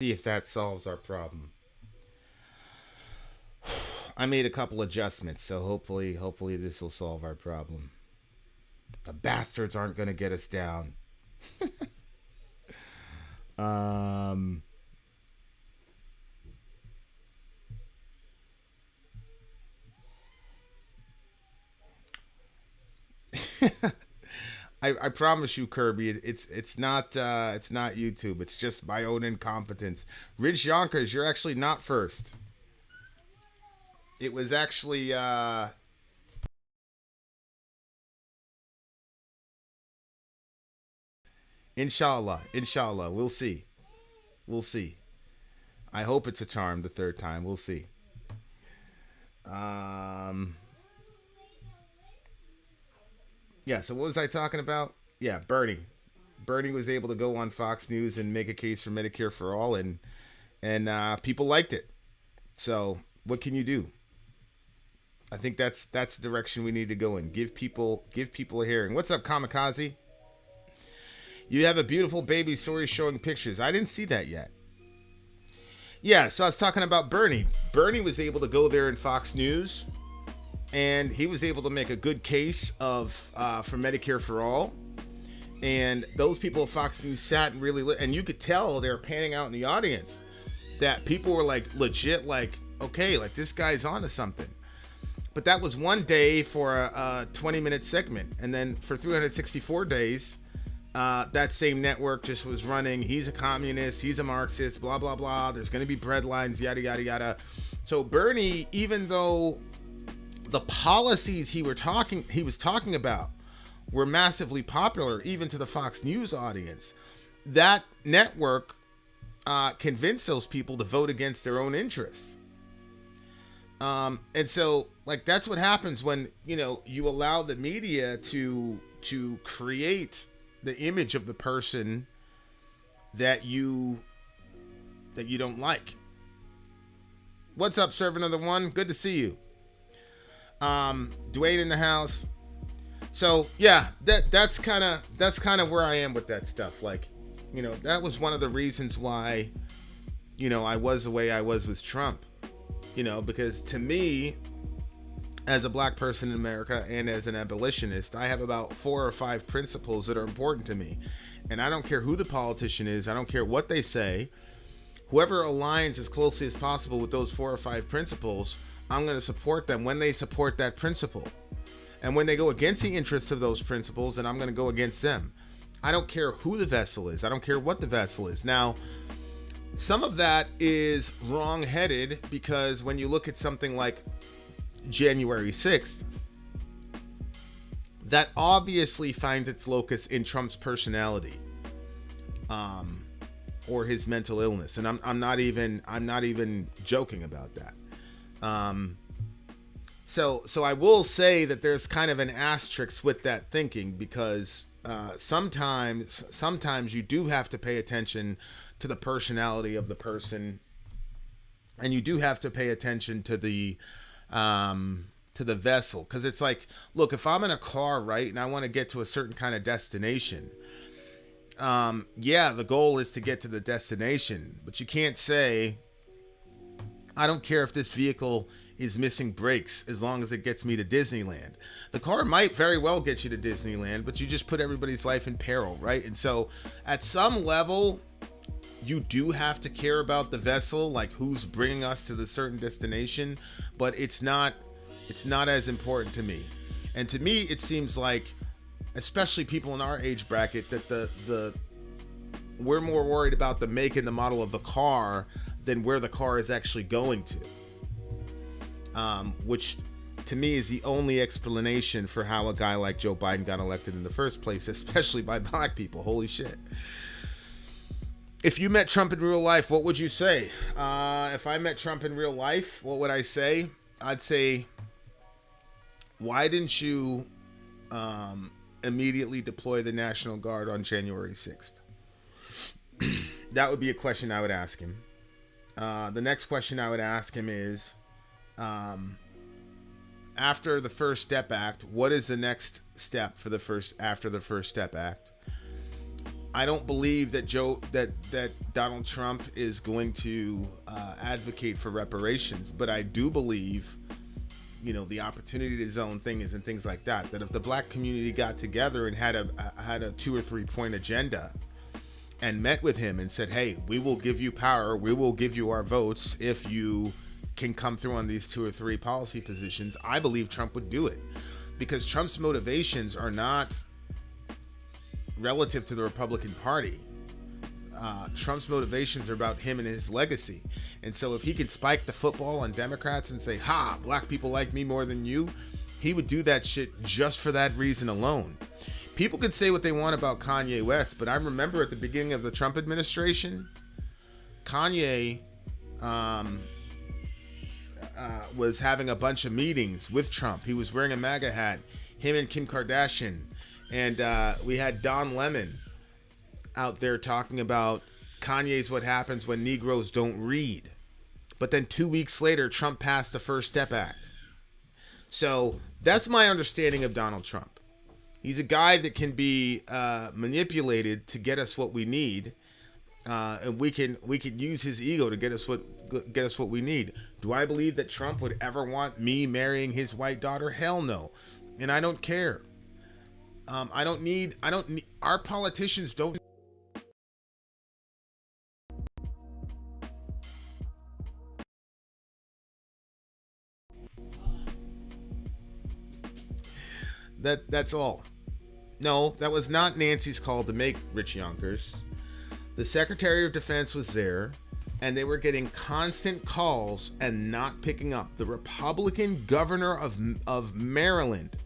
See if that solves our problem. I made a couple adjustments, so hopefully this will solve our problem. The bastards aren't gonna get us down. Um, I promise you, Kirby, it's not YouTube. It's just my own incompetence. Ridge Yonkers, you're actually not first. It was actually inshallah. We'll see. We'll see. I hope it's a charm the third time. We'll see. Um, yeah. So what was I talking about? Yeah, Bernie. Bernie was able to go on Fox News and make a case for Medicare for all, and people liked it. So what can you do? I think that's the direction we need to go in. Give people a hearing. What's up, Kamikaze? You have a beautiful baby Sori showing pictures. I didn't see that yet. Yeah, so I was talking about Bernie. Bernie was able to go there in Fox News, and he was able to make a good case of for Medicare for all. And those people at Fox News sat and and you could tell they were panning out in the audience that people were like legit, like, okay, like this guy's onto something. But that was one day for a 20-minute segment, and then for 364 days, that same network just was running. He's a communist. He's a Marxist. Blah blah blah. There's going to be bread lines. Yada yada yada. So Bernie, even though the policies he was talking about were massively popular, even to the Fox News audience, that network convinced those people to vote against their own interests. And so, like, that's what happens when you allow the media to create the image of the person that you don't like. What's up, Servant of the One? Good to see you. Dwayne in the house. So yeah, that's kind of where I am with that stuff. Like, that was one of the reasons why I was the way I was with Trump. Because to me, as a black person in America and as an abolitionist, I have about 4 or 5 principles that are important to me. And I don't care who the politician is, I don't care what they say. Whoever aligns as closely as possible with those 4 or 5 principles, I'm going to support them when they support that principle. And when they go against the interests of those principles, then I'm going to go against them. I don't care who the vessel is. I don't care what the vessel is. Now, some of that is wrong-headed, because when you look at something like January 6th, that obviously finds its locus in Trump's personality, or his mental illness, and I'm not even joking about that. So I will say that there's kind of an asterisk with that thinking, because sometimes you do have to pay attention to the personality of the person, and you do have to pay attention to the vessel, because it's like, look, if I'm in a car, right, and I want to get to a certain kind of destination, yeah, the goal is to get to the destination, but you can't say, I don't care if this vehicle is missing brakes as long as it gets me to Disneyland. The car might very well get you to Disneyland, but you just put everybody's life in peril, right? And so at some level, you do have to care about the vessel, like who's bringing us to the certain destination, but it's not as important to me. And to me, it seems like, especially people in our age bracket, that we're more worried about the make and the model of the car than where the car is actually going to. Which to me is the only explanation for how a guy like Joe Biden got elected in the first place, especially by black people. Holy shit. If you met Trump in real life, what would you say? If I met Trump in real life, what would I say? I'd say, why didn't you immediately deploy the National Guard on January 6th? That would be a question I would ask him. The next question I would ask him is, after the First Step Act, what is the next step for after the First Step Act? I don't believe that that Donald Trump is going to advocate for reparations, but I do believe, the opportunity to zone things and things like that. That if the black community got together and had a 2 or 3 point agenda and met with him and said, "Hey, we will give you power, we will give you our votes if you can come through on these 2 or 3 policy positions," I believe Trump would do it, because Trump's motivations are not relative to the Republican Party. Trump's motivations are about him and his legacy. And so if he could spike the football on Democrats and say, "Ha, black people like me more than you," he would do that shit just for that reason alone. People could say what they want about Kanye West, but I remember at the beginning of the Trump administration, Kanye was having a bunch of meetings with Trump. He was wearing a MAGA hat, him and Kim Kardashian. And we had Don Lemon out there talking about Kanye's What Happens When Negroes Don't Read. But then 2 weeks later, Trump passed the First Step Act. So that's my understanding of Donald Trump. He's a guy that can be manipulated to get us what we need, and we can use his ego to get us what we need. Do I believe that Trump would ever want me marrying his white daughter? Hell no, and I don't care. I don't need. Our politicians don't. That's all. No, that was not Nancy's call to make Rich Yonkers. The Secretary of Defense was there, and they were getting constant calls and not picking up. The Republican governor of Maryland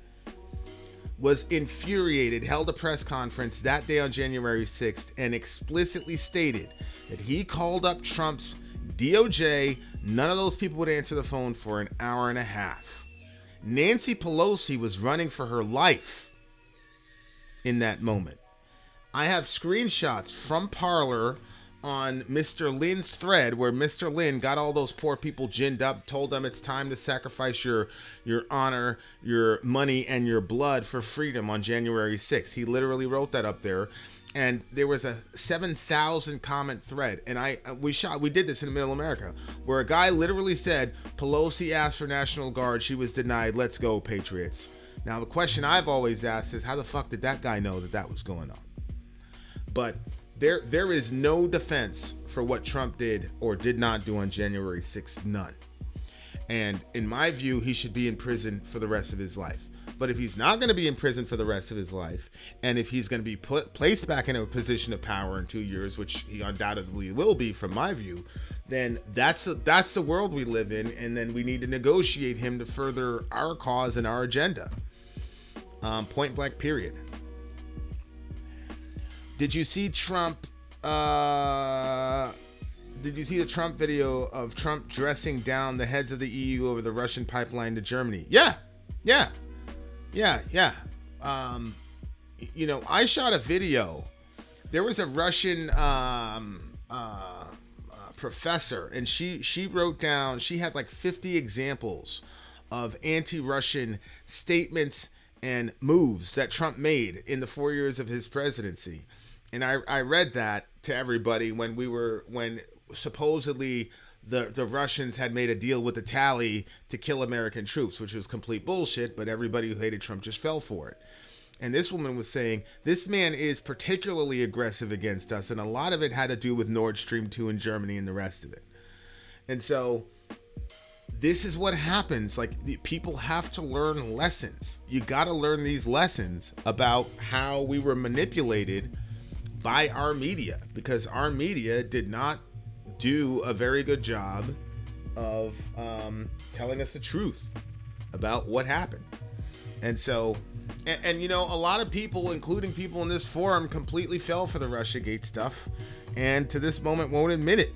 was infuriated, held a press conference that day on January 6th, and explicitly stated that he called up Trump's DOJ. None of those people would answer the phone for an hour and a half. Nancy Pelosi was running for her life in that moment. I have screenshots from Parler on Mr. Lynn's thread where Mr. Lynn got all those poor people ginned up, told them it's time to sacrifice your honor, your money, and your blood for freedom on January 6th. He literally wrote that up there. And there was a 7,000 comment thread, and we did this in Middle America, where a guy literally said, "Pelosi asked for National Guard, she was denied, let's go, Patriots." Now the question I've always asked is, how the fuck did that guy know that was going on? But there is no defense for what Trump did or did not do on January 6th, none. And in my view, he should be in prison for the rest of his life. But if he's not going to be in prison for the rest of his life, and if he's going to be placed back in a position of power in 2 years, which he undoubtedly will be from my view, then that's the world we live in, and then we need to negotiate him to further our cause and our agenda. Point blank, period. Did you see Trump? Did you see the Trump video of Trump dressing down the heads of the EU over the Russian pipeline to Germany? Yeah. I shot a video. There was a Russian professor, and she wrote down, she had like 50 examples of anti-Russian statements and moves that Trump made in the 4 years of his presidency. And I read that to everybody when supposedly the Russians had made a deal with the Tally to kill American troops, which was complete bullshit, but everybody who hated Trump just fell for it. And this woman was saying, this man is particularly aggressive against us, and a lot of it had to do with Nord Stream 2 in Germany and the rest of it. And so this is what happens. Like, people have to learn lessons. You got to learn these lessons about how we were manipulated by our media, because our media did not do a very good job of telling us the truth about what happened. And so, and a lot of people, including people in this forum, completely fell for the Russiagate stuff, and to this moment won't admit it.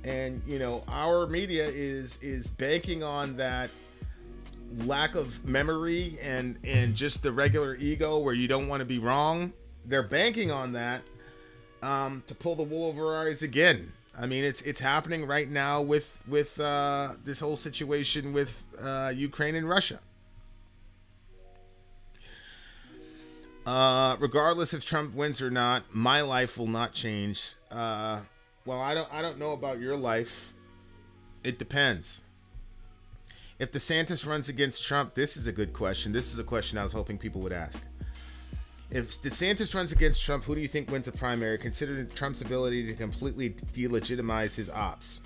And our media is banking on that lack of memory and just the regular ego where you don't want to be wrong. They're banking on that to pull the wool over our eyes again. I mean, it's happening right now with this whole situation with Ukraine and Russia. Regardless if Trump wins or not, my life will not change. Well, I don't know about your life. It depends. If DeSantis runs against Trump, this is a good question. This is a question I was hoping people would ask. If DeSantis runs against Trump, who do you think wins a primary, considering Trump's ability to completely delegitimize his ops?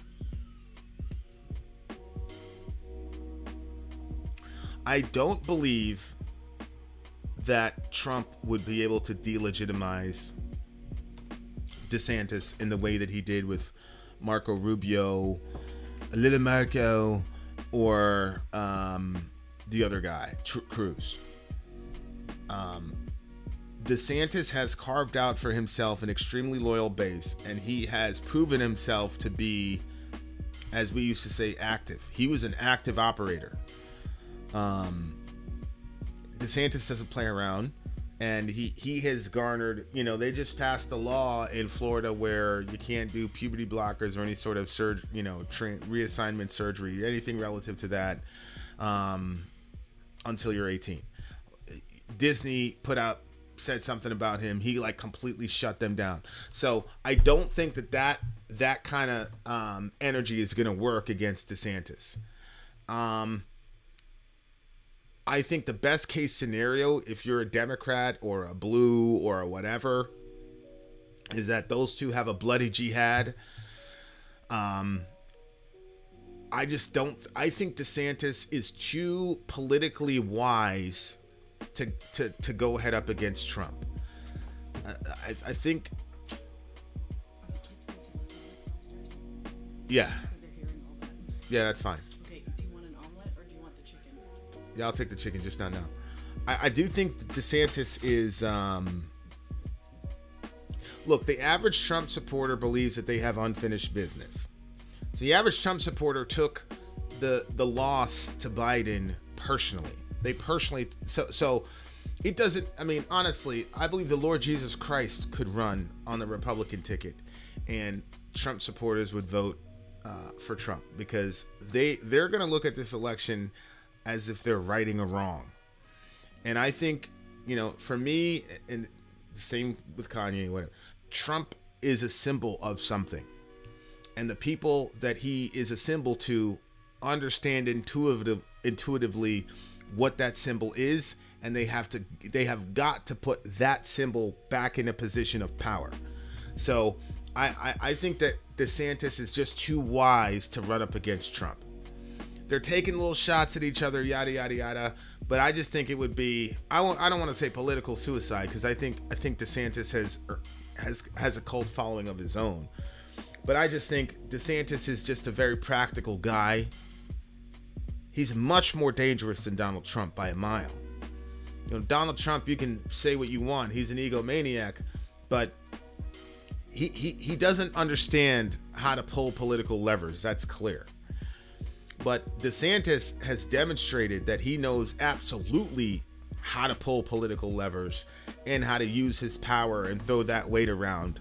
I don't believe that Trump would be able to delegitimize DeSantis in the way that he did with Marco Rubio, Little Marco, or the other guy, Cruz. DeSantis has carved out for himself an extremely loyal base, and he has proven himself to be, as we used to say, active. He was an active operator. DeSantis doesn't play around, and he has garnered, they just passed a law in Florida where you can't do puberty blockers or any sort of reassignment surgery, anything relative to that, until you're 18. Disney said something about him. He completely shut them down. So I don't think that kind of energy is going to work against DeSantis. I think the best case scenario, if you're a Democrat or a blue or a whatever, is that those two have a bloody jihad. I think DeSantis is too politically wise to go head up against Trump. I think. Yeah. Yeah, that's fine. Okay, do you want an omelet or do you want the chicken? Yeah, I'll take the chicken, just not now. I do think DeSantis is. Look, the average Trump supporter believes that they have unfinished business. So the average Trump supporter took the loss to Biden personally. They personally. So it doesn't. I mean, honestly, I believe the Lord Jesus Christ could run on the Republican ticket, and Trump supporters would vote for Trump, because they're going to look at this election as if they're righting a wrong. And I think, for me, and same with Kanye, whatever, Trump is a symbol of something. And the people that he is a symbol to understand intuitively what that symbol is, and they have got to put that symbol back in a position of power. So I think that DeSantis is just too wise to run up against Trump. They're taking little shots at each other, yada yada yada. But I just think it would be, I don't want to say political suicide, because I think DeSantis has a cult following of his own. But I just think DeSantis is just a very practical guy. He's much more dangerous than Donald Trump by a mile. Donald Trump, you can say what you want. He's an egomaniac, but he doesn't understand how to pull political levers. That's clear. But DeSantis has demonstrated that he knows absolutely how to pull political levers and how to use his power and throw that weight around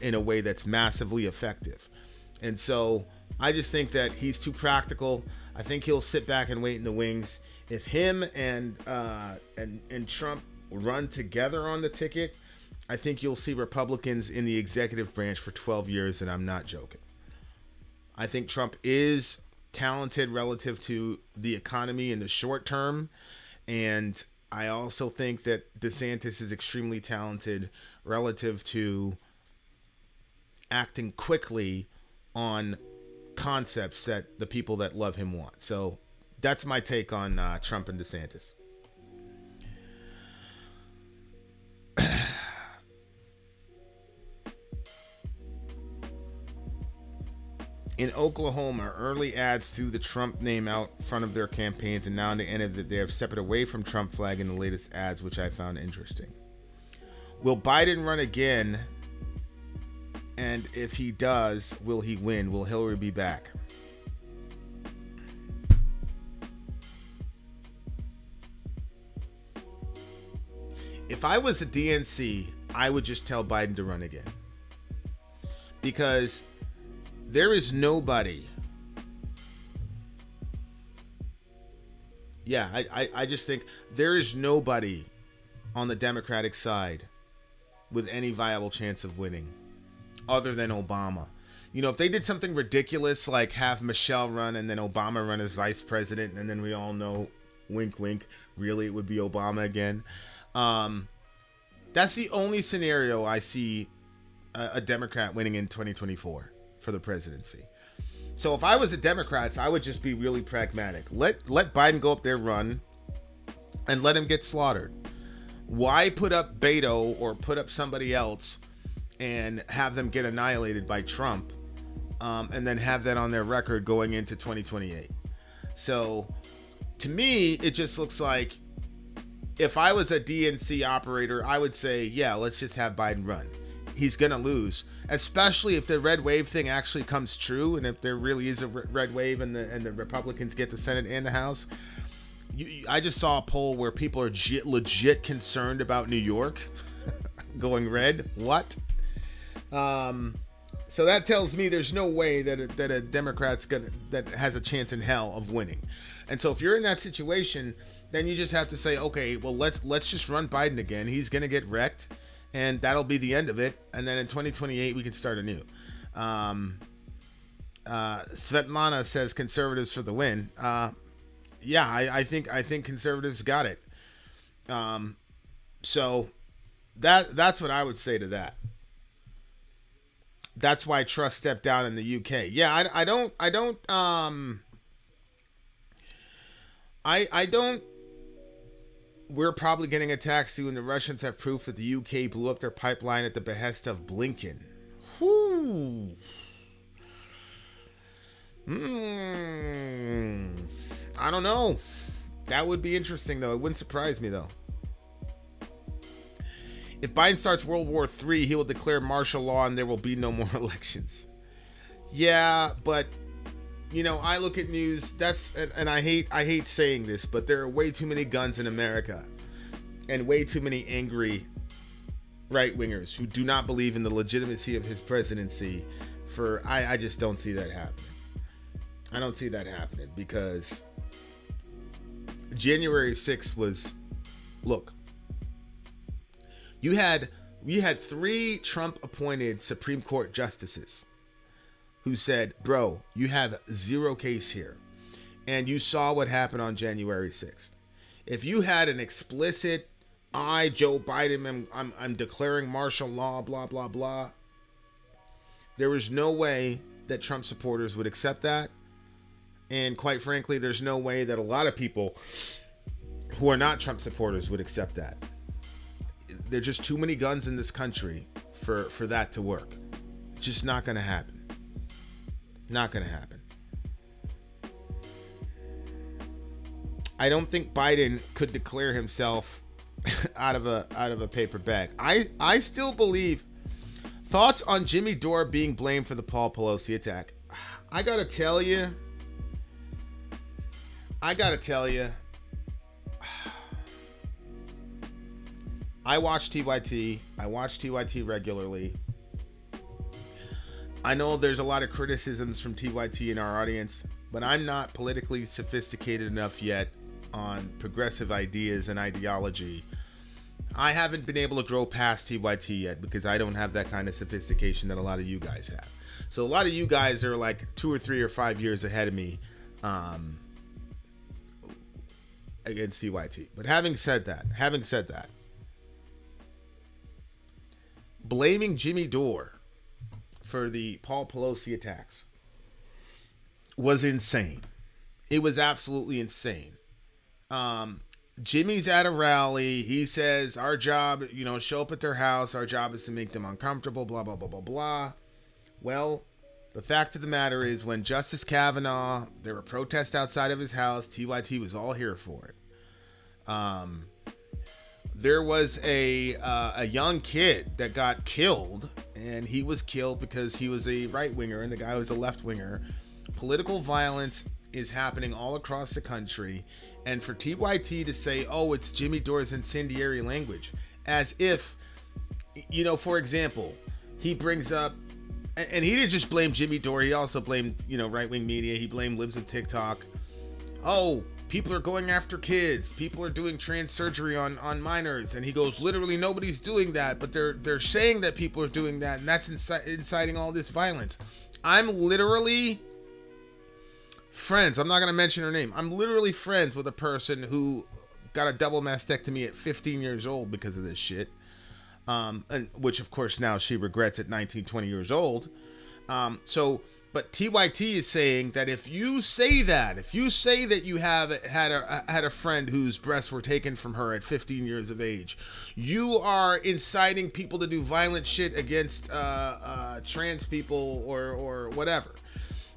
in a way that's massively effective. And so I just think that he's too practical. I think he'll sit back and wait in the wings. If him and Trump run together on the ticket, I think you'll see Republicans in the executive branch for 12 years, and I'm not joking. I think Trump is talented relative to the economy in the short term, and I also think that DeSantis is extremely talented relative to acting quickly on concepts that the people that love him want. So that's my take on Trump and DeSantis. In Oklahoma, early ads threw the Trump name out front of their campaigns, and now in the end of it, they have stepped away from Trump flag in the latest ads, which I found interesting. Will Biden run again? And if he does, will he win? Will Hillary be back? If I was a DNC, I would just tell Biden to run again. Because there is nobody. Yeah, I just think there is nobody on the Democratic side with any viable chance of winning other than Obama. You know, if they did something ridiculous like have Michelle run and then Obama run as vice president, and then we all know, wink, wink, really it would be Obama again. That's the only scenario I see a Democrat winning in 2024 for the presidency. So if I was a Democrat, I would just be really pragmatic. Let Biden go up there, run, and let him get slaughtered. Why put up Beto or put up somebody else and have them get annihilated by Trump, and then have that on their record going into 2028? So to me, it just looks like if I was a DNC operator, I would say, yeah, let's just have Biden run. He's going to lose, especially if the red wave thing actually comes true. And if there really is a red wave and the Republicans get the Senate and the House. I just saw a poll where people are legit concerned about New York going red. What? So that tells me there's no way that a Democrat's that has a chance in hell of winning. And so if you're in that situation, then you just have to say, okay, well, let's just run Biden again. He's going to get wrecked, and that'll be the end of it. And then in 2028, we can start anew. Svetlana says conservatives for the win. Yeah, I think conservatives got it. So that's what I would say to that. That's why Truss stepped down in the UK. Yeah, I don't. We're probably getting attacked soon. The Russians have proof that the UK blew up their pipeline at the behest of Blinken. Whoo. I don't know. That would be interesting, though. It wouldn't surprise me, though. If Biden starts World War III, he will declare martial law and there will be no more elections. Yeah, but you know, I look at news. And I hate saying this, but there are way too many guns in America, and way too many angry right-wingers who do not believe in the legitimacy of his presidency. I just don't see that happening. I don't see that happening because January 6th was, look, we had 3 Trump-appointed Supreme Court justices who said, bro, you have 0 case here. And you saw what happened on January 6th. If you had an explicit, Joe Biden, I'm declaring martial law, blah, blah, blah, there was no way that Trump supporters would accept that. And quite frankly, there's no way that a lot of people who are not Trump supporters would accept that. There are just too many guns in this country for that to work. It's just not going to happen. Not going to happen. I don't think Biden could declare himself out of a paper bag. I still believe. Thoughts on Jimmy Dore being blamed for the Paul Pelosi attack? I gotta tell you. I watch TYT. I watch TYT regularly. I know there's a lot of criticisms from TYT in our audience, but I'm not politically sophisticated enough yet on progressive ideas and ideology. I haven't been able to grow past TYT yet because I don't have that kind of sophistication that a lot of you guys have. So a lot of you guys are like 2 or 3 or 5 years ahead of me against TYT. But having said that, blaming Jimmy Dore for the Paul Pelosi attacks was insane. It was absolutely insane. Jimmy's at a rally. He says, our job, show up at their house. Our job is to make them uncomfortable, blah, blah, blah, blah, blah. Well, the fact of the matter is when Justice Kavanaugh, there were protests outside of his house, TYT was all here for it. There was a young kid that got killed, and he was killed because he was a right-winger and the guy was a left-winger. Political violence is happening all across the country, and for TYT to say, oh, it's Jimmy Dore's incendiary language, as if, for example, he brings up, and he didn't just blame Jimmy Dore, he also blamed, right-wing media, he blamed libs of TikTok. Oh, people are going after kids. People are doing trans surgery on minors. And he goes, literally nobody's doing that, but they're saying that people are doing that, and that's inciting all this violence. I'm literally friends. I'm not going to mention her name. I'm literally friends with a person who got a double mastectomy at 15 years old because of this shit. And which of course now she regrets at 19, 20 years old. But TYT is saying that if you say that you have had a friend whose breasts were taken from her at 15 years of age, you are inciting people to do violent shit against trans people or whatever.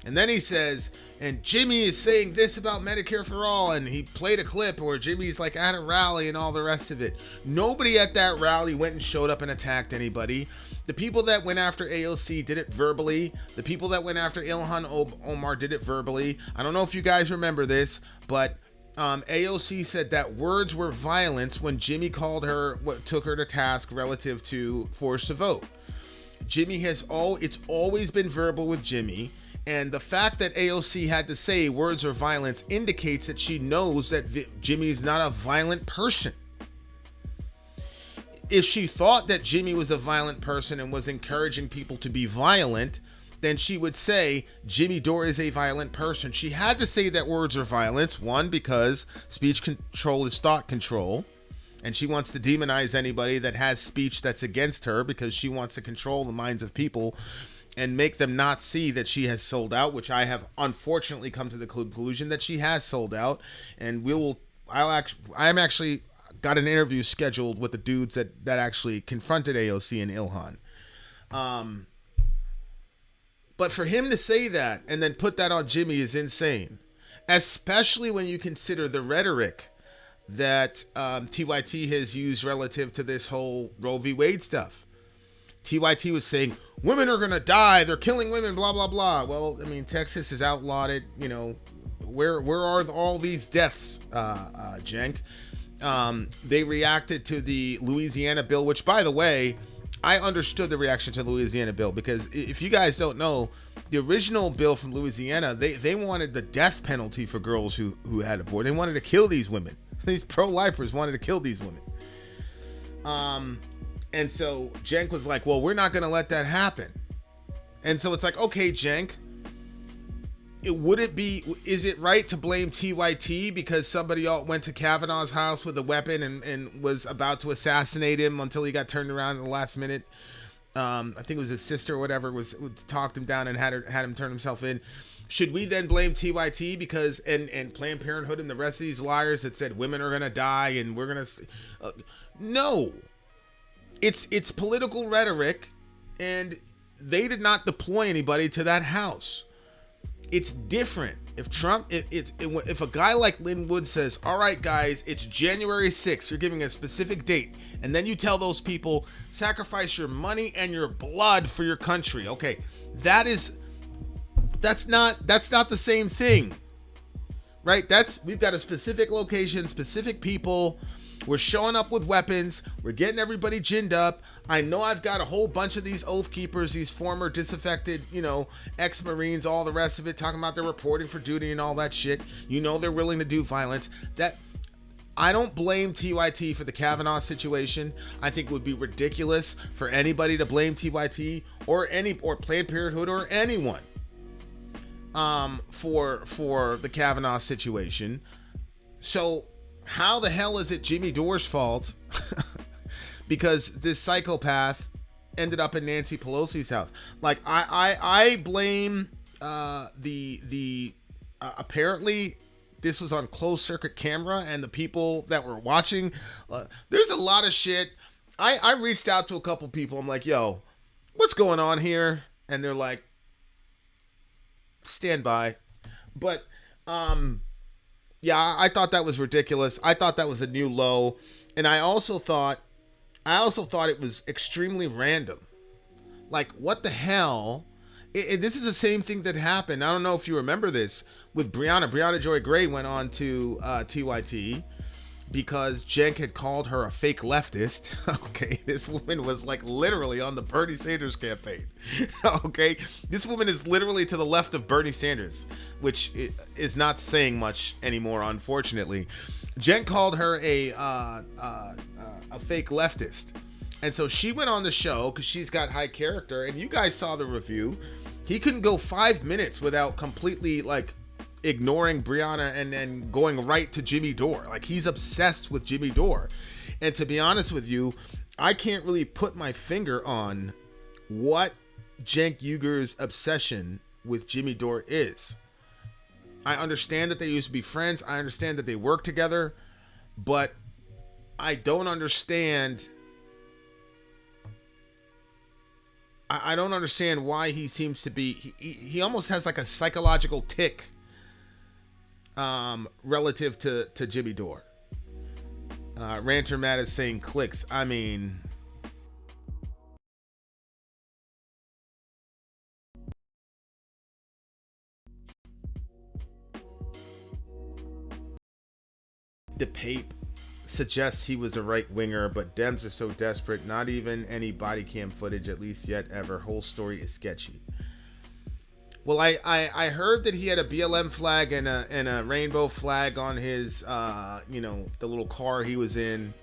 And then he says, and Jimmy is saying this about Medicare for all, and he played a clip where Jimmy's like at a rally and all the rest of it. Nobody at that rally went and showed up and attacked anybody. The people that went after AOC did it verbally. The people that went after Ilhan Omar did it verbally. I don't know if you guys remember this, but AOC said that words were violence when Jimmy took her to task relative to force to vote. It's always been verbal with Jimmy. And the fact that AOC had to say words are violence indicates that she knows that Jimmy's not a violent person. If she thought that Jimmy was a violent person and was encouraging people to be violent, then she would say Jimmy Dore is a violent person. She had to say that words are violence. One, because speech control is thought control. And she wants to demonize anybody that has speech that's against her because she wants to control the minds of people and make them not see that she has sold out, which I have unfortunately come to the conclusion that she has sold out. And I'm actually got an interview scheduled with the dudes that actually confronted AOC and Ilhan. But for him to say that and then put that on Jimmy is insane, especially when you consider the rhetoric that TYT has used relative to this whole Roe v. Wade stuff. TYT was saying, women are going to die. They're killing women, blah, blah, blah. Well, I mean, Texas has outlawed it. You know, where are all these deaths, Jenk? They reacted to the Louisiana bill, which, by the way, I understood the reaction to the Louisiana bill because if you guys don't know, the original bill from Louisiana, they wanted the death penalty for girls who had aborted. They wanted to kill these women. These pro-lifers wanted to kill these women. And so Jenk was like, well, we're not going to let that happen. And so it's like, okay, Jenk, is it right to blame TYT because somebody went to Kavanaugh's house with a weapon and was about to assassinate him until he got turned around in the last minute? I think it was his sister or whatever talked him down and had him turn himself in. Should we then blame TYT because and Planned Parenthood and the rest of these liars that said women are going to die and we're going to... No. It's political rhetoric, and they did not deploy anybody to that house. It's different. If a guy like Lynn Wood says, all right, guys, it's January 6th, you're giving a specific date, and then you tell those people, sacrifice your money and your blood for your country. Okay, that's not the same thing, right? We've got a specific location, specific people. We're showing up with weapons. We're getting everybody ginned up. I know I've got a whole bunch of these oath keepers, these former disaffected, ex-Marines, all the rest of it, talking about they're reporting for duty and all that shit. They're willing to do violence. I don't blame TYT for the Kavanaugh situation. I think it would be ridiculous for anybody to blame TYT or Planned Parenthood or anyone for the Kavanaugh situation. So how the hell is it Jimmy Dore's fault because this psychopath ended up in Nancy Pelosi's house? Like I blame apparently this was on closed circuit camera and the people that were watching. There's a lot of shit. I reached out to a couple people. I'm like, yo, what's going on here? And they're like, stand by. But yeah, I thought that was ridiculous. I thought that was a new low. And I also thought it was extremely random. Like, what the hell? This is the same thing that happened. I don't know if you remember this with Brianna. Brianna Joy Gray went on to TYT. because Cenk had called her a fake leftist. Okay, this woman was like literally on the Bernie Sanders campaign. Okay, this woman is literally to the left of Bernie Sanders, which is not saying much anymore, unfortunately. Cenk called her a fake leftist, and so she went on the show because she's got high character. And you guys saw the review. He couldn't go 5 minutes without completely like ignoring Brianna and then going right to Jimmy Dore. Like, he's obsessed with Jimmy Dore. And to be honest with you, I can't really put my finger on what Cenk Uger's obsession with Jimmy Dore is. I understand that they used to be friends. I understand that they work together, but I don't understand. I don't understand why he seems to be. He almost has like a psychological tick relative to Jimmy Dore. Ranter Matt is saying clicks. I mean, DePape suggests he was a right winger, but Dems are so desperate. Not even any body cam footage, at least yet ever. Whole story is sketchy. Well, I heard that he had a BLM flag and a rainbow flag on his, the little car he was in,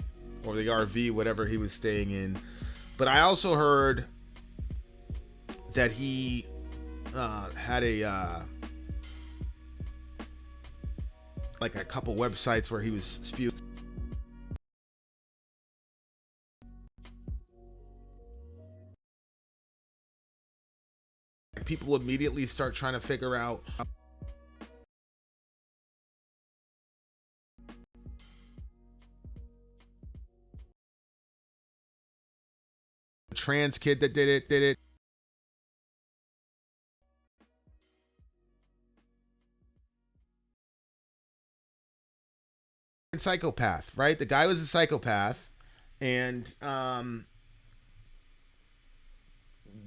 or the RV, whatever he was staying in. But I also heard that he had a like a couple websites where he was spewing. People immediately start trying to figure out the trans kid that did it. Psychopath, right? The guy was a psychopath, and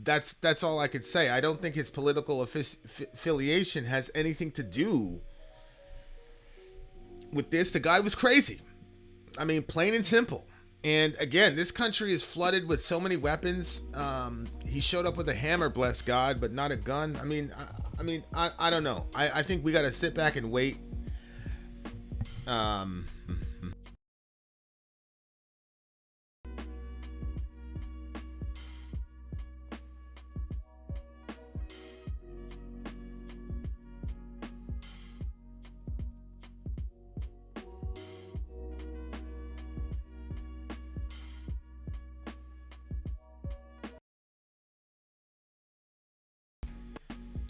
that's all I could say. I don't think his political affiliation has anything to do with this. The guy was crazy. I mean, plain and simple. And again, this country is flooded with so many weapons. He showed up with a hammer, bless God, but not a gun. I mean, I don't know. I think we got to sit back and wait.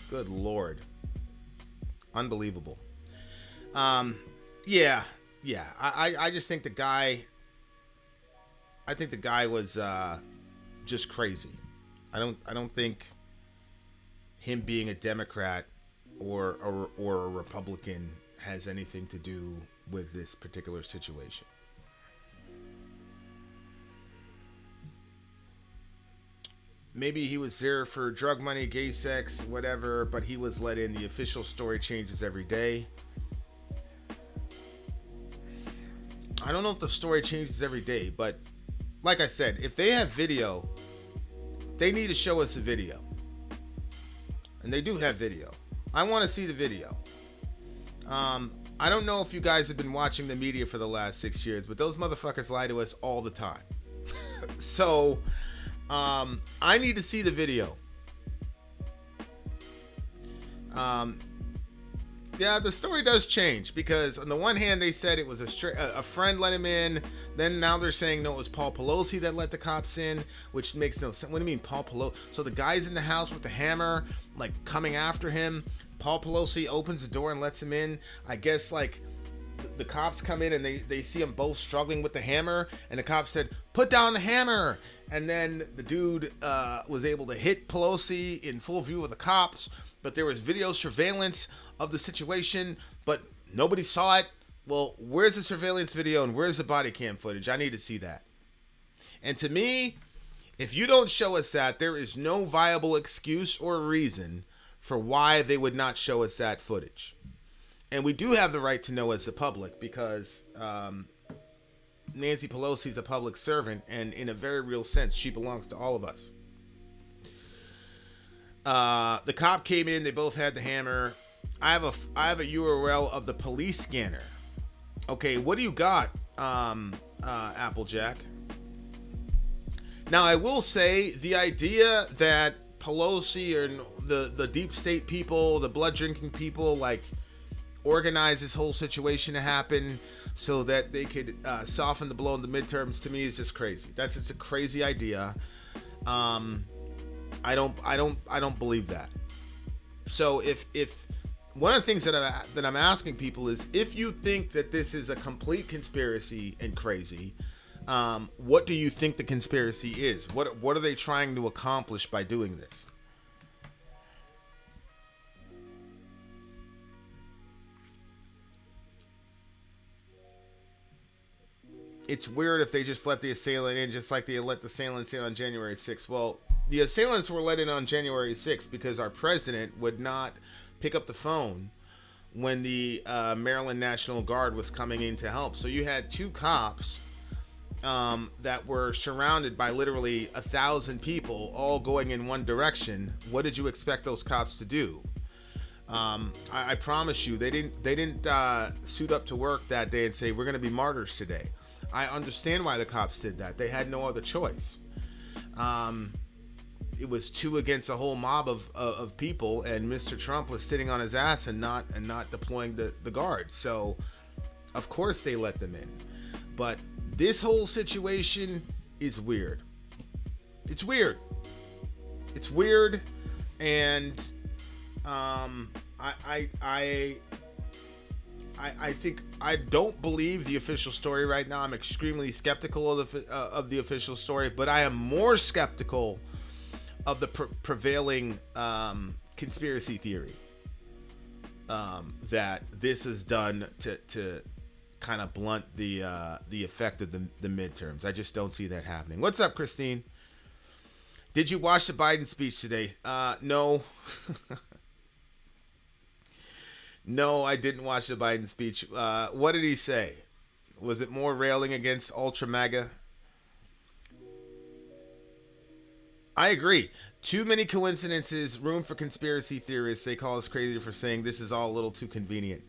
Good Lord. Unbelievable. Yeah. I just think the guy was just crazy. I don't think him being a Democrat or a Republican has anything to do with this particular situation. Maybe he was there for drug money, gay sex, whatever, but he was let in. The official story changes every day. I don't know if the story changes every day, but like I said, if they have video, they need to show us a video. And they do have video. I want to see the video. I don't know if you guys have been watching the media for the last 6 years, but those motherfuckers lie to us all the time. So, I need to see the video. Yeah, the story does change because on the one hand they said it was a friend let him in. Then now they're saying no, it was Paul Pelosi that let the cops in, which makes no sense. What do you mean Paul Pelosi? So the guy's in the house with the hammer, like coming after him. Paul Pelosi opens the door and lets him in. I guess like the cops come in and they see them both struggling with the hammer, and the cops said, "Put down the hammer." And then the dude was able to hit Pelosi in full view of the cops, but there was video surveillance of the situation, but nobody saw it. Well, where's the surveillance video and where's the body cam footage? I need to see that. And to me, if you don't show us that, there is no viable excuse or reason for why they would not show us that footage. And we do have the right to know as the public because Nancy Pelosi is a public servant, and in a very real sense, she belongs to all of us. The cop came in. They both had the hammer. I have a URL of the police scanner. Okay, what do you got, Applejack? Now, I will say the idea that Pelosi and the deep state people, the blood drinking people, like organize this whole situation to happen so that they could soften the blow in the midterms, to me is just crazy. That's just a crazy idea. I don't believe that. So if one of the things that I'm asking people is, if you think that this is a complete conspiracy and crazy, what do you think the conspiracy is? What are they trying to accomplish by doing this? It's weird if they just let the assailant in, just like they let the assailants in on January 6th. Well, the assailants were let in on January 6th because our president would not pick up the phone when the Maryland National Guard was coming in to help. So you had two cops that were surrounded by literally 1,000 people all going in one direction. What did you expect those cops to do? I promise you, they didn't suit up to work that day and say, we're going to be martyrs today. I understand why the cops did that. They had no other choice. It was two against a whole mob of people, and Mr. Trump was sitting on his ass and not deploying the guards. So, of course, they let them in. But this whole situation is weird. It's weird. It's weird, and I think I don't believe the official story right now. I'm extremely skeptical of the official story, but I am more skeptical of the prevailing conspiracy theory that this is done to kind of blunt the effect of the midterms. I just don't see that happening. What's up, Christine? Did you watch the Biden speech today? No. No, I didn't watch the Biden speech. What did he say? Was it more railing against ultra MAGA? I agree. Too many coincidences, room for conspiracy theorists. They call us crazy for saying this is all a little too convenient.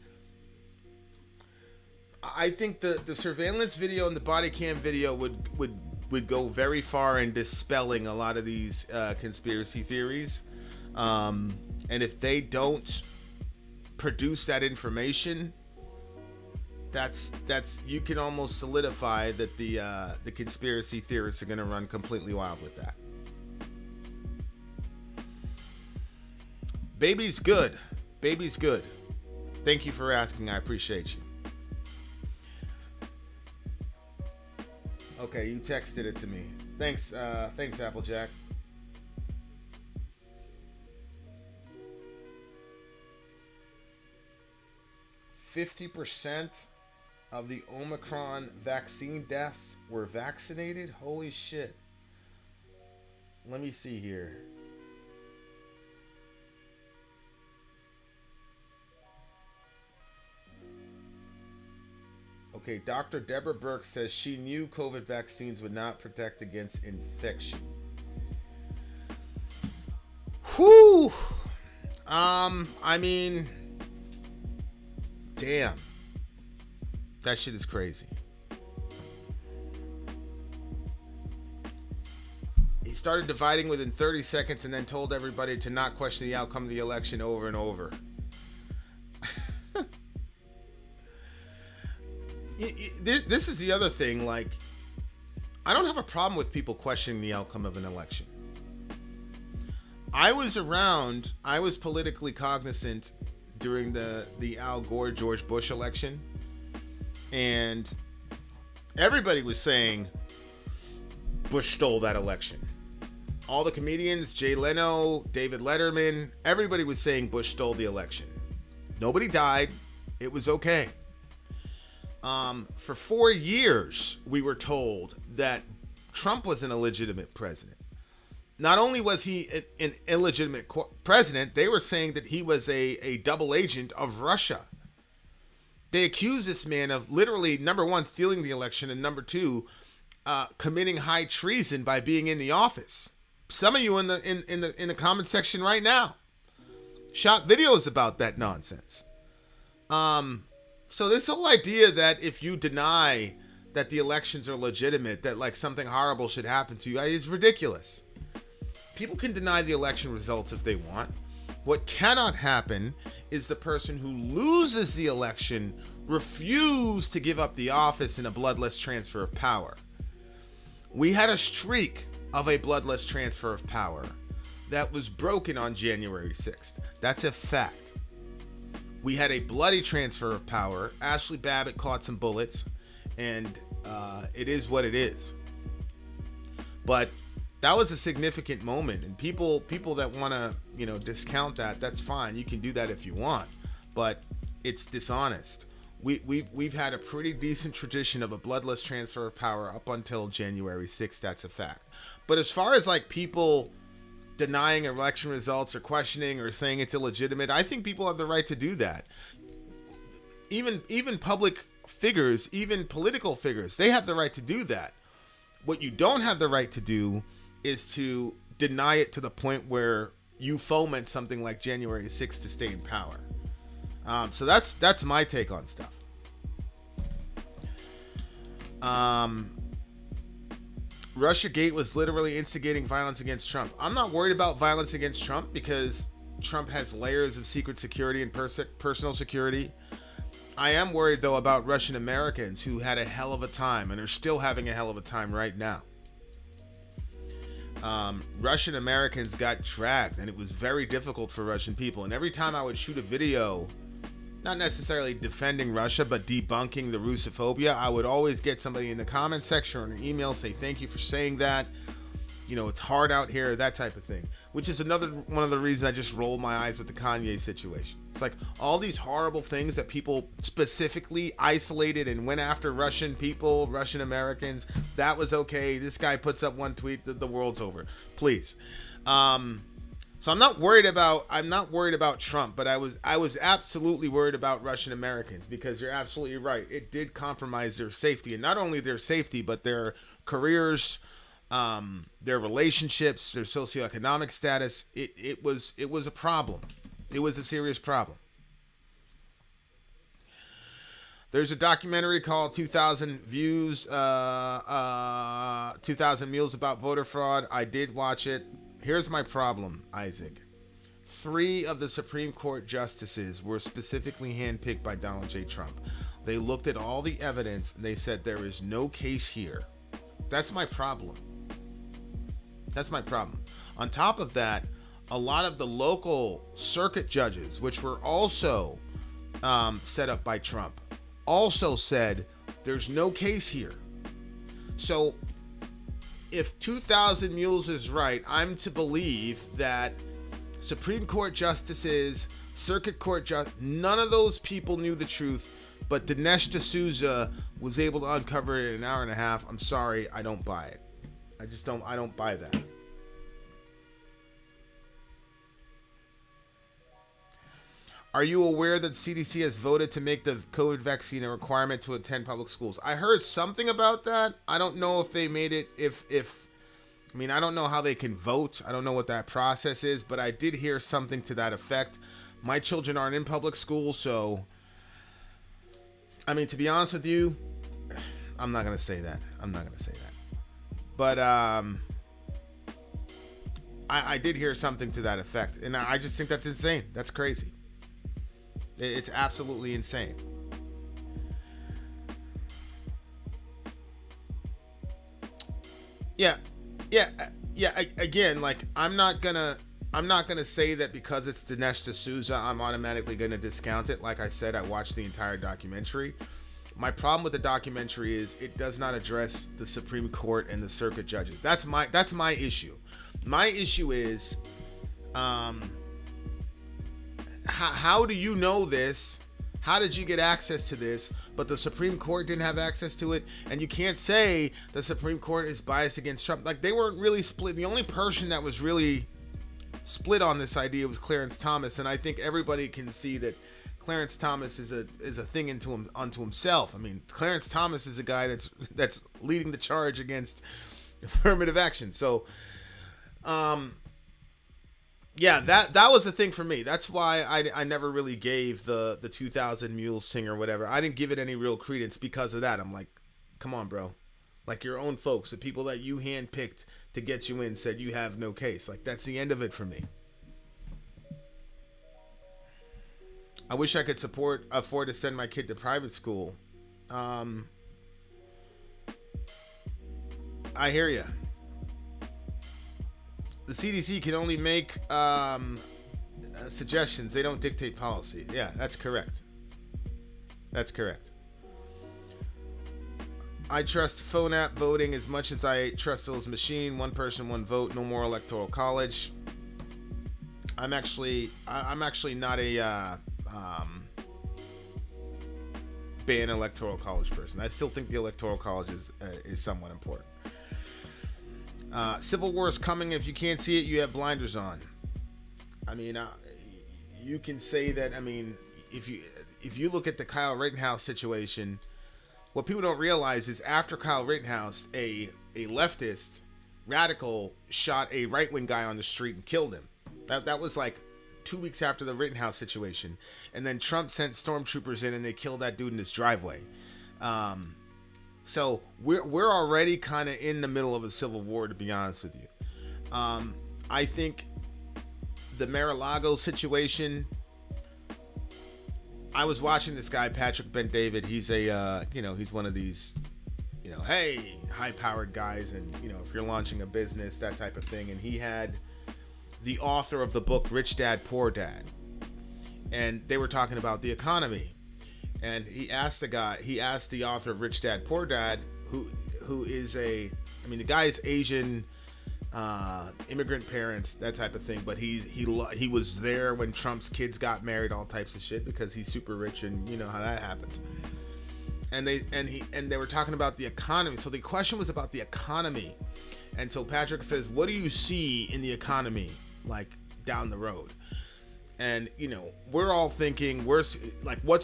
I think the surveillance video and the body cam video would go very far in dispelling a lot of these conspiracy theories. And if they don't produce that information, that's you can almost solidify that the conspiracy theorists are going to run completely wild with that. Baby's good. Baby's good. Thank you for asking. I appreciate you. Okay, you texted it to me. Thanks, Applejack. %50 of the Omicron vaccine deaths were vaccinated? Holy shit. Let me see here. Okay, Dr. Deborah Burke says she knew COVID vaccines would not protect against infection. Whew. I mean, damn. That shit is crazy. He started dividing within 30 seconds and then told everybody to not question the outcome of the election over and over. This is the other thing, like, I don't have a problem with people questioning the outcome of an election. I was politically cognizant during the Al Gore George Bush election, and everybody was saying Bush stole that election. All the comedians, Jay Leno, David Letterman, everybody was saying Bush stole the election. Nobody died. It was okay. For 4 years, we were told that Trump was an illegitimate president. Not only was he an illegitimate president, they were saying that he was a double agent of Russia. They accuse this man of literally, number one, stealing the election, and number two, committing high treason by being in the office. Some of you in the comment section right now shot videos about that nonsense. So this whole idea that if you deny that the elections are legitimate, that like something horrible should happen to you is ridiculous. People can deny the election results if they want. What cannot happen is the person who loses the election refuse to give up the office in a bloodless transfer of power. We had a streak of a bloodless transfer of power that was broken on January 6th. That's a fact. We had a bloody transfer of power. Ashley Babbitt caught some bullets, and it is what it is. But that was a significant moment, and people that want to, discount that, that's fine. You can do that if you want, but it's dishonest. We've had a pretty decent tradition of a bloodless transfer of power up until January 6th. That's a fact. But as far as like people denying election results or questioning or saying it's illegitimate, I think people have the right to do that. Even public figures, even political figures, they have the right to do that. What you don't have the right to do is to deny it to the point where you foment something like January 6th to stay in power. So that's my take on stuff. Russiagate was literally instigating violence against Trump. I'm not worried about violence against Trump because Trump has layers of secret security and personal security. I am worried, though, about Russian Americans who had a hell of a time and are still having a hell of a time right now. Russian Americans got dragged, and it was very difficult for Russian people. And every time I would shoot a video, not necessarily defending Russia, but debunking the Russophobia, I would always get somebody in the comment section or an email say, thank you for saying that. It's hard out here, that type of thing. Which is another one of the reasons I just roll my eyes with the Kanye situation. It's like all these horrible things that people specifically isolated and went after Russian people, Russian Americans. That was okay. This guy puts up one tweet, the world's over. Please. So I'm not worried about Trump, but I was absolutely worried about Russian Americans because you're absolutely right. It did compromise their safety, and not only their safety, but their careers, their relationships, their socioeconomic status. It was a problem. It was a serious problem. There's a documentary called 2,000 Views, 2,000 Meals about voter fraud. I did watch it. Here's my problem, Isaac. 3 of the Supreme Court justices were specifically handpicked by Donald J. Trump. They looked at all the evidence and they said there is no case here. That's my problem. On top of that, a lot of the local circuit judges, which were also set up by Trump, also said there's no case here. So if 2,000 Mules is right, I'm to believe that Supreme Court justices, Circuit Court none of those people knew the truth, but Dinesh D'Souza was able to uncover it in an hour and a half. I'm sorry, I don't buy it. I don't buy that. Are you aware that CDC has voted to make the COVID vaccine a requirement to attend public schools? I heard something about that. I don't know if they made it, I don't know how they can vote. I don't know what that process is, but I did hear something to that effect. My children aren't in public school, so, to be honest with you, I'm not going to say that. But, I did hear something to that effect, and I just think that's insane. That's crazy. It's absolutely insane. Yeah. Again, I'm not gonna say that because it's Dinesh D'Souza, I'm automatically gonna discount it. Like I said, I watched the entire documentary. My problem with the documentary is it does not address the Supreme Court and the circuit judges. That's my issue. My issue is, how do you know this? How did you get access to this? But the Supreme Court didn't have access to it. And you can't say the Supreme Court is biased against Trump. They weren't really split. The only person that was really split on this idea was Clarence Thomas, and I think everybody can see that Clarence Thomas is a thing unto himself. I mean, Clarence Thomas is a guy that's leading the charge against affirmative action. So, yeah, that was a thing for me. That's why I never really gave the 2000 Mules thing or whatever. I didn't give it any real credence because of that. I'm like, come on, bro. Like, your own folks, the people that you handpicked to get you in, said you have no case. Like, that's the end of it for me. I wish I could afford to send my kid to private school. I hear ya. The CDC can only make suggestions. They don't dictate policy. Yeah, that's correct. That's correct. I trust phone app voting as much as I trust those machine. One person, one vote. No more electoral college. I'm actually not a ban electoral college person. I still think the electoral college is somewhat important. Civil war is coming. If you can't see it, you have blinders on. I mean, you can say that. I mean, if you look at the Kyle Rittenhouse situation, what people don't realize is after Kyle Rittenhouse, a leftist radical shot a right-wing guy on the street and killed him. That was like 2 weeks after the Rittenhouse situation, and then Trump sent stormtroopers in and they killed that dude in his driveway. So we're already kind of in the middle of a civil war, to be honest with you. I think the Mar-a-Lago situation. I was watching this guy Patrick Bet-David. He's he's one of these, hey, high-powered guys, and if you're launching a business, that type of thing. And he had the author of the book Rich Dad Poor Dad, and they were talking about the economy. And he asked the author of Rich Dad Poor Dad, who is the guy is Asian, immigrant parents, that type of thing, but he was there when Trump's kids got married, all types of shit, because he's super rich, and you know how that happens. And they were talking about the economy. So the question was about the economy. And so Patrick says, what do you see in the economy, like, down the road? And, we're all thinking, what's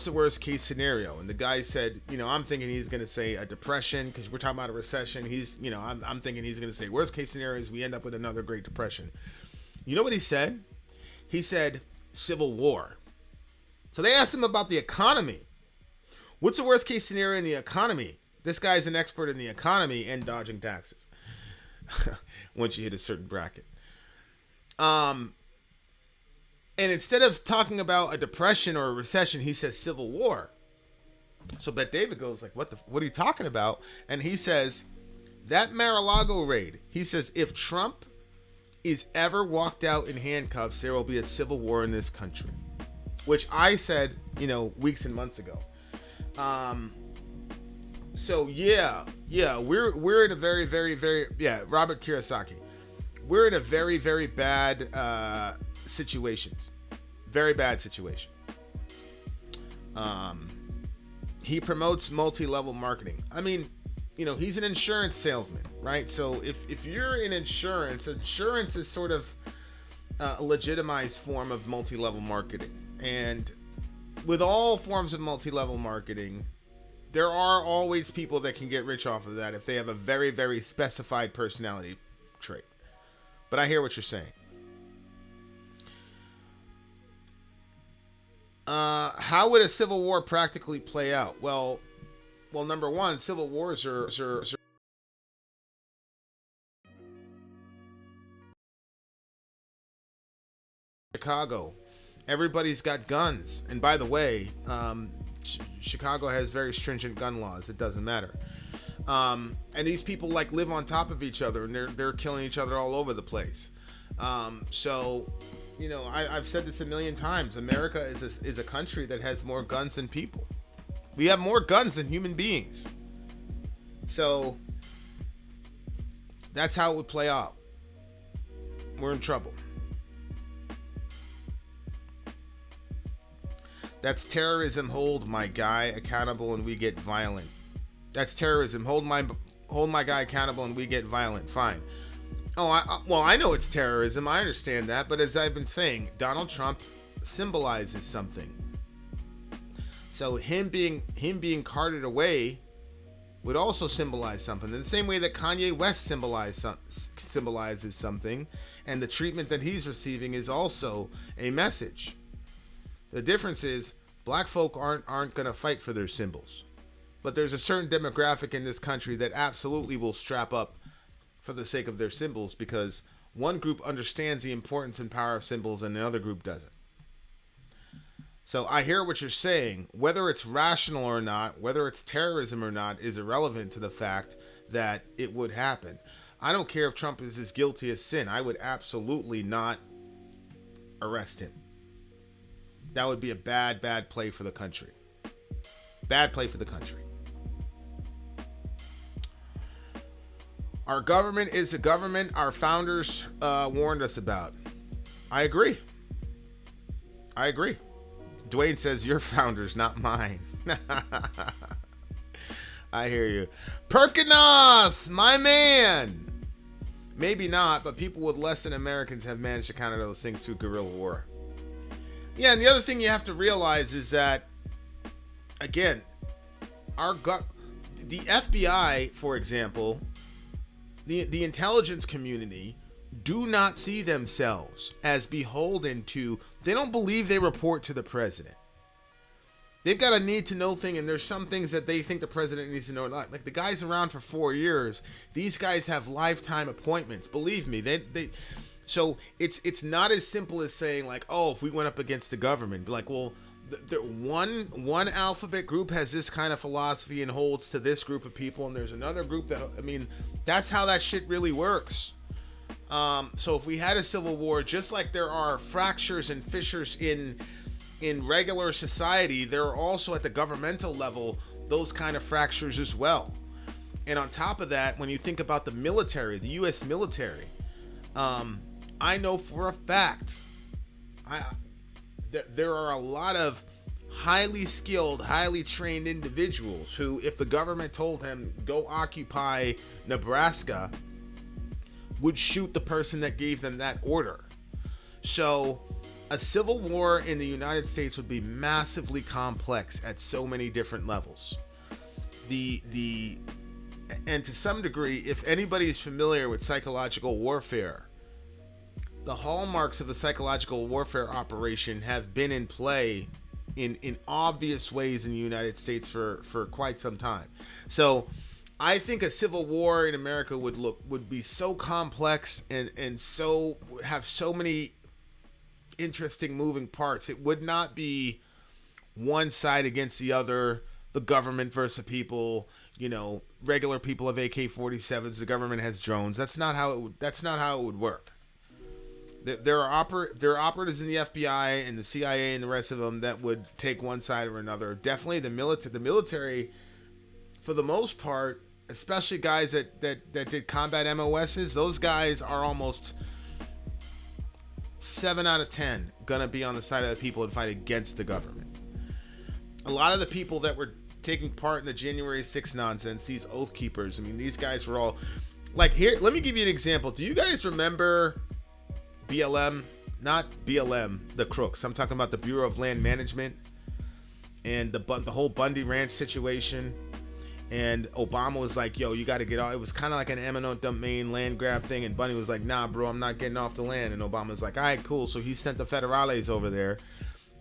the worst case scenario? And the guy said, I'm thinking he's going to say a depression, because we're talking about a recession. I'm thinking he's going to say worst case scenario is we end up with another Great Depression. You know what he said? He said civil war. So they asked him about the economy. What's the worst case scenario in the economy? This guy's an expert in the economy and dodging taxes. Once you hit a certain bracket. And instead of talking about a depression or a recession, he says civil war. So Bet-David goes like, what are you talking about? And he says, that Mar-a-Lago raid, he says, if Trump is ever walked out in handcuffs, there will be a civil war in this country. Which I said, weeks and months ago. So we're in a very, very, very, Robert Kiyosaki. We're in a very, very bad situations. Very bad situation. He promotes multi-level marketing. I mean, he's an insurance salesman, right? So if you're in insurance is sort of a legitimized form of multi-level marketing. And with all forms of multi-level marketing, there are always people that can get rich off of that if they have a very, very specified personality trait. But I hear what you're saying. How would a civil war practically play out? Well, number one, civil wars are Chicago. Everybody's got guns. And by the way, Chicago has very stringent gun laws. It doesn't matter. And these people live on top of each other, and they're killing each other all over the place. So, I've said this a million times. America is a country that has more guns than people. We have more guns than human beings. So that's how it would play out. We're in trouble. That's terrorism. Hold my guy accountable and we get violent. That's terrorism. Hold my guy accountable and we get violent. Fine. Well, I know it's terrorism. I understand that. But as I've been saying, Donald Trump symbolizes something. So him being carted away would also symbolize something. In the same way that Kanye West symbolizes something, and the treatment that he's receiving is also a message. The difference is black folk aren't going to fight for their symbols. But there's a certain demographic in this country that absolutely will strap up for the sake of their symbols, because one group understands the importance and power of symbols and another group doesn't. So I hear what you're saying. Whether it's rational or not, whether it's terrorism or not, is irrelevant to the fact that it would happen. I don't care if Trump is as guilty as sin. I would absolutely not arrest him. That would be a bad play for the country. Bad play for the country. Our government is the government our founders warned us about. I agree. Dwayne says, your founders, not mine. I hear you. Perkinos, my man. Maybe not, but people with less than Americans have managed to counter those things through guerrilla war. Yeah, and the other thing you have to realize is that, again, the FBI, for example, the intelligence community do not see themselves as beholden to, they don't believe they report to the president. They've got a need to know thing, and there's some things that they think the president needs to know. Like the guy's around for 4 years. These guys have lifetime appointments. Believe me, so it's not as simple as saying like, oh, if we went up against the government, like, well, one alphabet group has this kind of philosophy and holds to this group of people, and there's another group that, I mean, that's how that shit really works. So if we had a civil war, just like there are fractures and fissures in regular society, there are also at the governmental level those kind of fractures as well. And on top of that, when you think about the military, the U.S. military, I know for a fact, there are a lot of highly skilled, highly trained individuals who, if the government told him, go occupy Nebraska, would shoot the person that gave them that order. So a civil war in the United States would be massively complex at so many different levels. And to some degree, if anybody is familiar with psychological warfare, the hallmarks of a psychological warfare operation have been in play in obvious ways in the United States for quite some time. So I think a civil war in America would be so complex and so have so many interesting moving parts. It would not be one side against the other, the government versus the people, regular people have AK-47s, the government has drones. That's not how it would work. There are operatives in the FBI and the CIA and the rest of them that would take one side or another. Definitely the military, for the most part, especially guys that did combat MOSs, those guys are almost 7 out of 10 gonna be on the side of the people and fight against the government. A lot of the people that were taking part in the January 6th nonsense, these oath keepers, I mean, these guys were all like, here, let me give you an example. Do you guys remember BLM? Not BLM, the crooks. I'm talking about the Bureau of Land Management and the whole Bundy Ranch situation. And Obama was like, yo, you got to get off. It was kind of like an eminent domain land grab thing. And Bundy was like, nah, bro, I'm not getting off the land. And Obama was like, all right, cool. So he sent the federales over there.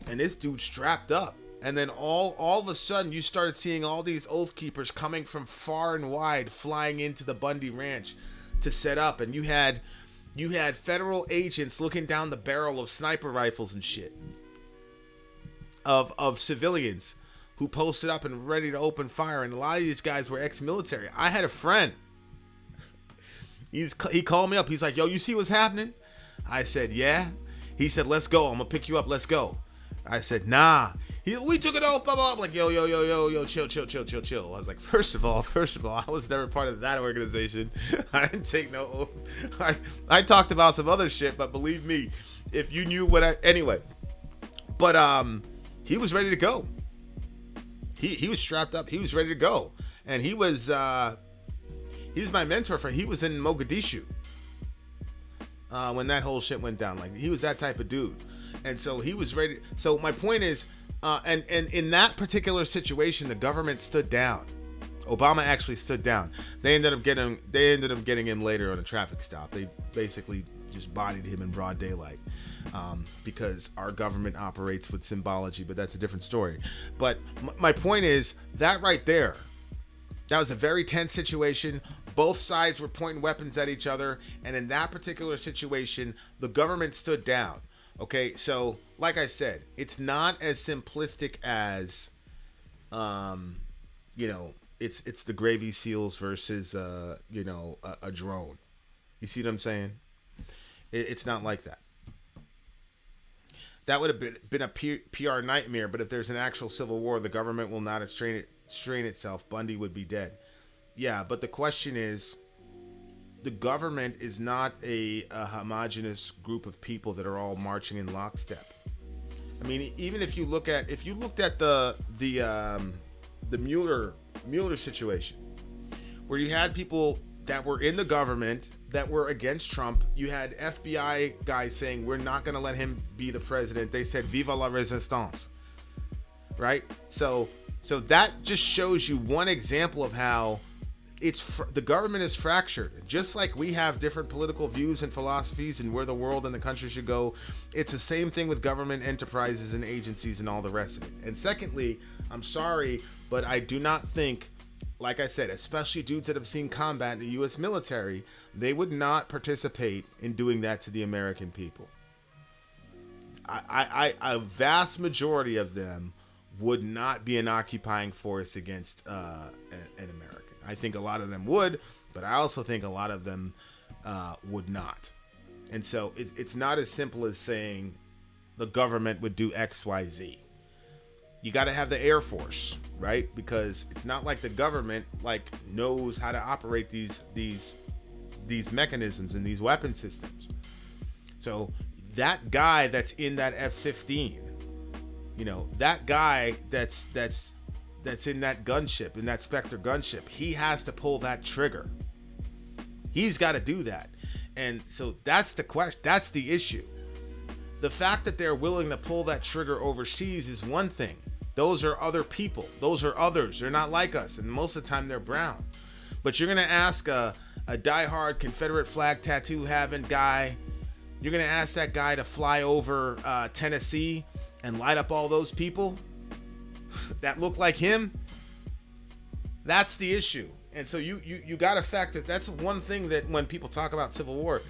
And this dude strapped up. And then all of a sudden, you started seeing all these oath keepers coming from far and wide, flying into the Bundy Ranch to set up. And you had federal agents looking down the barrel of sniper rifles and shit of civilians who posted up and ready to open fire. And a lot of these guys were ex-military. I had a friend. He called me up. He's like, yo, you see what's happening? I said, yeah. He said, let's go. I'm going to pick you up. Let's go. I said, nah. We took it all. Blah, blah. I'm like, yo, chill. I was like, first of all, I was never part of that organization. I didn't take no oath. I talked about some other shit, but believe me, if you knew anyway. But he was ready to go. He was strapped up. He was ready to go. And he was my mentor he was in Mogadishu. when that whole shit went down. Like, he was that type of dude, and so he was ready. So my point is, and in that particular situation, the government stood down. Obama actually stood down. They ended up getting him later on a traffic stop. They basically just bodied him in broad daylight, because our government operates with symbology, but that's a different story. But my point is that right there, that was a very tense situation. Both sides were pointing weapons at each other, and in that particular situation, the government stood down. Okay, so like I said, it's not as simplistic as, it's the Gravy Seals versus a drone. You see what I'm saying? It's not like that. That would have been a PR nightmare, but if there's an actual civil war, the government will not strain itself. Bundy would be dead. Yeah, but the question is, the government is not a homogenous group of people that are all marching in lockstep. I mean, even if you looked at the Mueller situation, where you had people that were in the government that were against Trump. You had FBI guys saying, we're not going to let him be the president. They said, viva la resistance. Right? So that just shows you one example of how the government is fractured. Just like we have different political views and philosophies and where the world and the country should go, it's the same thing with government enterprises and agencies and all the rest of it. And secondly, I'm sorry, but I do not think, like I said, especially dudes that have seen combat in the U.S. military, they would not participate in doing that to the American people. A vast majority of them would not be an occupying force against an American. I think a lot of them would, but I also think a lot of them would not. And so it's not as simple as saying the government would do X, Y, Z. You got to have the Air Force, right? Because it's not like the government knows how to operate these mechanisms and these weapon systems. So that guy that's in that F-15, that guy that's in that gunship, in that Spectre gunship, he has to pull that trigger. He's got to do that. And so that's the question. That's the issue. The fact that they're willing to pull that trigger overseas is one thing. Those are other people. Those are others. They're not like us. And most of the time they're brown. But you're going to ask a diehard Confederate flag tattoo having guy, you're going to ask that guy to fly over Tennessee and light up all those people that look like him? That's the issue. And so you got to factor, that's one thing that when people talk about Civil War,